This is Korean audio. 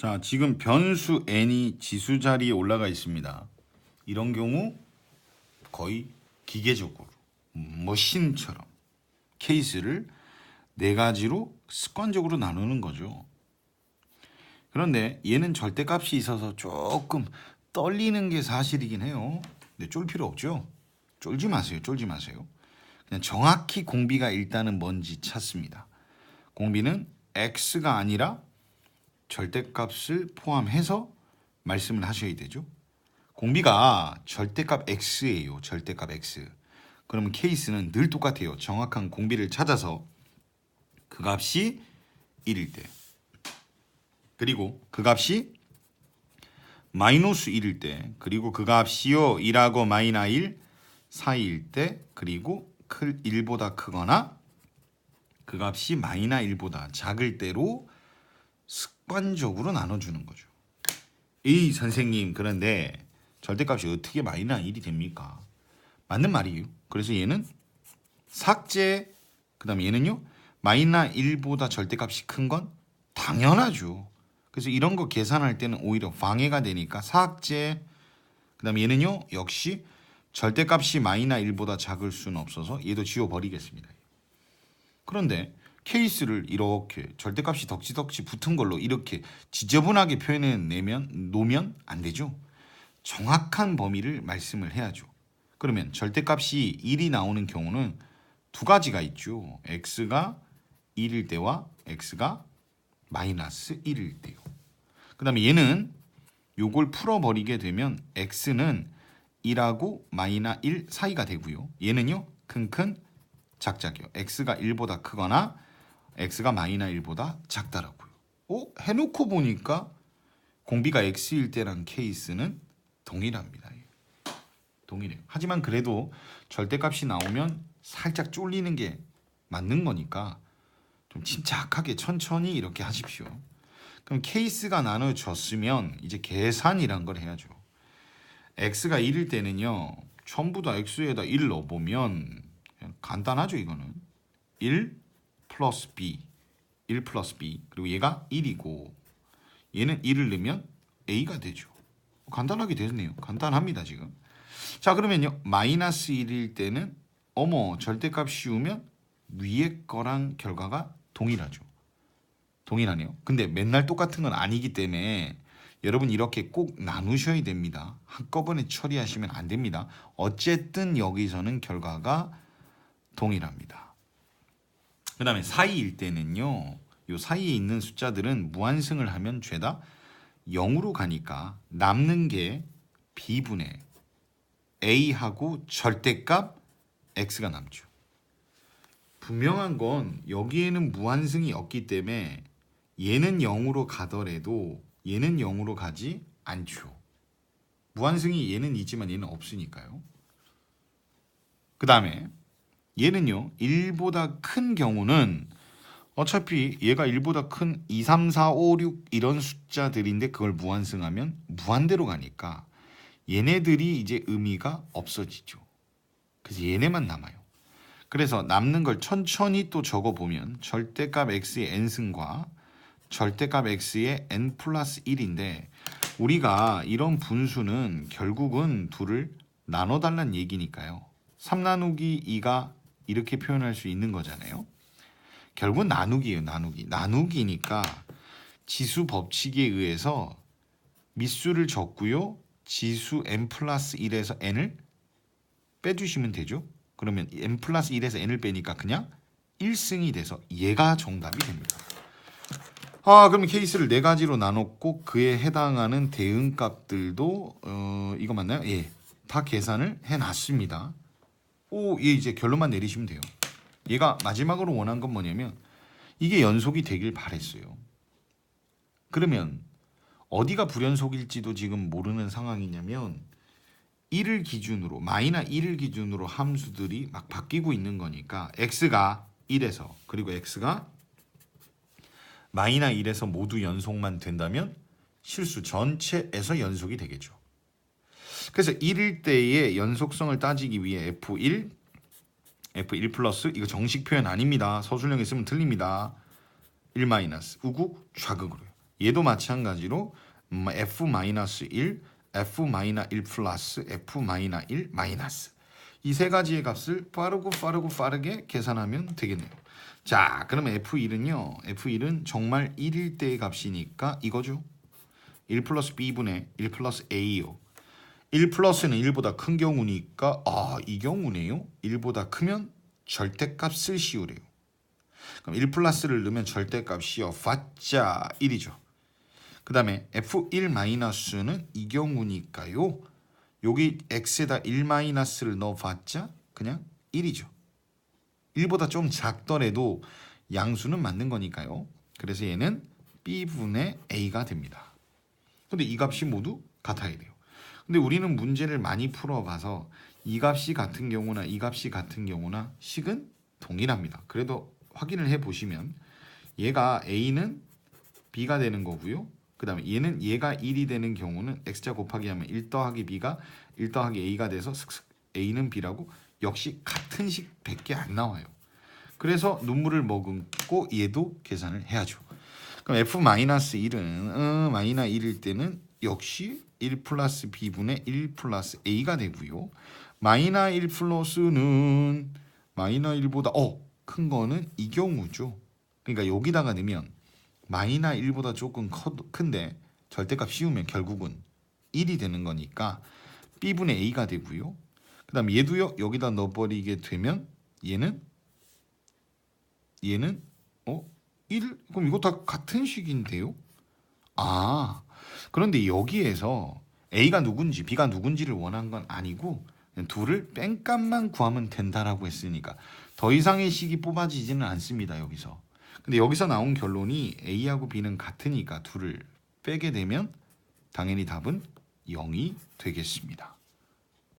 자, 지금 변수 n이 지수 자리에 올라가 있습니다. 이런 경우 거의 기계적으로 머신처럼 케이스를 네 가지로 습관적으로 나누는 거죠. 그런데 얘는 절대값이 있어서 조금 떨리는 게 사실이긴 해요. 근데 쫄 필요 없죠. 쫄지 마세요. 쫄지 마세요. 그냥 정확히 공비가 일단은 뭔지 찾습니다. 공비는 x가 아니라 절대값을 포함해서 말씀을 하셔야 되죠. 공비가 절대값 x예요. 절대값 x. 그러면 케이스는 늘 똑같아요. 정확한 공비를 찾아서 그 값이 1일 때, 그리고 그 값이 마이너스 1일 때, 그리고 그 값이요 1하고 마이너 1 사이일 때, 그리고 1보다 크거나 그 값이 마이너 1보다 작을 때로 습관적으로 나눠주는 거죠. 이 선생님, 그런데 절대값이 어떻게 마이너 1이 됩니까? 맞는 말이에요. 그래서 얘는 삭제, 그 다음에 얘는요 마이너 1보다 절대값이 큰 건 당연하죠. 그래서 이런 거 계산할 때는 오히려 방해가 되니까 삭제, 그 다음에 얘는요 역시 절대값이 마이너 1보다 작을 수는 없어서 얘도 지워버리겠습니다. 그런데 케이스를 이렇게 절대값이 덕지덕지 붙은 걸로 이렇게 지저분하게 표현해 놓으면 안 되죠. 정확한 범위를 말씀을 해야죠. 그러면 절대값이 1이 나오는 경우는 두 가지가 있죠. x가 1일 때와 x가 마이너스 1일 때요. 그 다음에 얘는 요걸 풀어버리게 되면 x는 1하고 마이너 1 사이가 되고요. 얘는요 큰큰 작작이요. x가 1보다 크거나 x가 마이너 1보다 작다라고요. 해놓고 보니까 공비가 x일 때란 케이스는 동일합니다. 동일해요. 하지만 그래도 절대값이 나오면 살짝 쫄리는 게 맞는 거니까 좀 침착하게 천천히 이렇게 하십시오. 그럼 케이스가 나눠졌으면 이제 계산이란 걸 해야죠. x가 1일 때는요 전부 다 x에다 1 넣어보면 간단하죠. 이거는 1 플러스 b, 1 플러스 b, 그리고 얘가 1이고 얘는 1을 넣으면 a가 되죠. 간단하게 됐네요. 간단합니다 지금. 자, 그러면요 마이너스 1일 때는 절대값 씌우면 위에 거랑 결과가 동일하죠. 동일하네요. 근데 맨날 똑같은 건 아니기 때문에 여러분 이렇게 꼭 나누셔야 됩니다. 한꺼번에 처리하시면 안 됩니다. 어쨌든 여기서는 결과가 동일합니다. 그 다음에 사이일 때는요 요 사이에 있는 숫자들은 무한승을 하면 죄다 0으로 가니까 남는 게 b분의 a하고 절대값 x가 남죠. 분명한 건 여기에는 무한승이 없기 때문에 얘는 0으로 가더라도 얘는 0으로 가지 않죠. 무한승이 얘는 있지만 얘는 없으니까요. 그 다음에 얘는요 1보다 큰 경우는 어차피 얘가 1보다 큰 2, 3, 4, 5, 6 이런 숫자들인데 그걸 무한승하면 무한대로 가니까 얘네들이 이제 의미가 없어지죠. 그래서 얘네만 남아요. 그래서 남는 걸 천천히 또 적어보면 절대값 x의 n승과 절대값 x의 n 플러스 1인데 우리가 이런 분수는 결국은 둘을 나눠달란 얘기니까요. 3 나누기 2가 이렇게 표현할 수 있는 거잖아요. 결국은 나누기예요. 나누기니까 지수 법칙에 의해서 밑수를 적고요. 지수 n 플러스 1에서 n을 빼주시면 되죠. 그러면 n 플러스 1에서 n을 빼니까 그냥 1승이 돼서 얘가 정답이 됩니다. 그러면 케이스를 네 가지로 나눴고 그에 해당하는 대응값들도 이거 맞나요? 예, 다 계산을 해놨습니다. 얘 이제 결론만 내리시면 돼요. 얘가 마지막으로 원한 건 뭐냐면 이게 연속이 되길 바랬어요. 그러면 어디가 불연속일지도 지금 모르는 상황이냐면 1을 기준으로 마이너 1을 기준으로 함수들이 막 바뀌고 있는 거니까 x가 1에서 그리고 x가 마이너 1에서 모두 연속만 된다면 실수 전체에서 연속이 되겠죠. 그래서 1일 때의 연속성을 따지기 위해 F1 플러스 이거 정식 표현 아닙니다. 서술형에 쓰면 틀립니다. 1 마이너스 우국 좌극으로요. 얘도 마찬가지로 f-1, f-1 플러스 f-1 마이너스 이 세 가지의 값을 빠르게 계산하면 되겠네요. 자, 그러면 f1은요. f1은 정말 1일 때의 값이니까 이거죠. 1 플러스 b분의 1 플러스 a요. 1 플러스는 1보다 큰 경우니까 이 경우네요. 1보다 크면 절대값을 씌우래요. 그럼 1 플러스를 넣으면 절대값이요. 봤자 1이죠. 그 다음에 f1 마이너스는 이 경우니까요. 여기 x에다 1 마이너스를 넣어봤자 그냥 1이죠. 1보다 좀 작더라도 양수는 맞는 거니까요. 그래서 얘는 b분의 a가 됩니다. 근데 이 값이 모두 같아야 돼요. 근데 우리는 문제를 많이 풀어봐서 이 값이 같은 경우나 이 값이 같은 경우나 식은 동일합니다. 그래도 확인을 해보시면 얘가 a는 b가 되는 거고요. 그 다음에 얘가 1이 되는 경우는 x자 곱하기 하면 1 더하기 b가 1 더하기 a가 돼서 a는 b라고 역시 같은 식밖에 안 나와요. 그래서 눈물을 머금고 얘도 계산을 해야죠. 그럼 f-1은 마이너 1일 때는 역시 1 플러스 b분의 1 플러스 a가 되고요. 마이너 1 플러스는 마이너 1보다 큰 거는 이 경우죠. 그러니까 여기다가 넣으면 마이너 1보다 조금 큰데 절대값 씌우면 결국은 1이 되는 거니까 b분의 a가 되고요. 그 다음 얘도요. 여기다 넣어버리게 되면 얘는 1? 그럼 이거 다 같은 식인데요? 그런데 여기에서 A가 누군지 B가 누군지를 원한 건 아니고 둘을 뺀값만 구하면 된다라고 했으니까 더 이상의 식이 뽑아지지는 않습니다. 여기서. 근데 여기서 나온 결론이 A하고 B는 같으니까 둘을 빼게 되면 당연히 답은 0이 되겠습니다.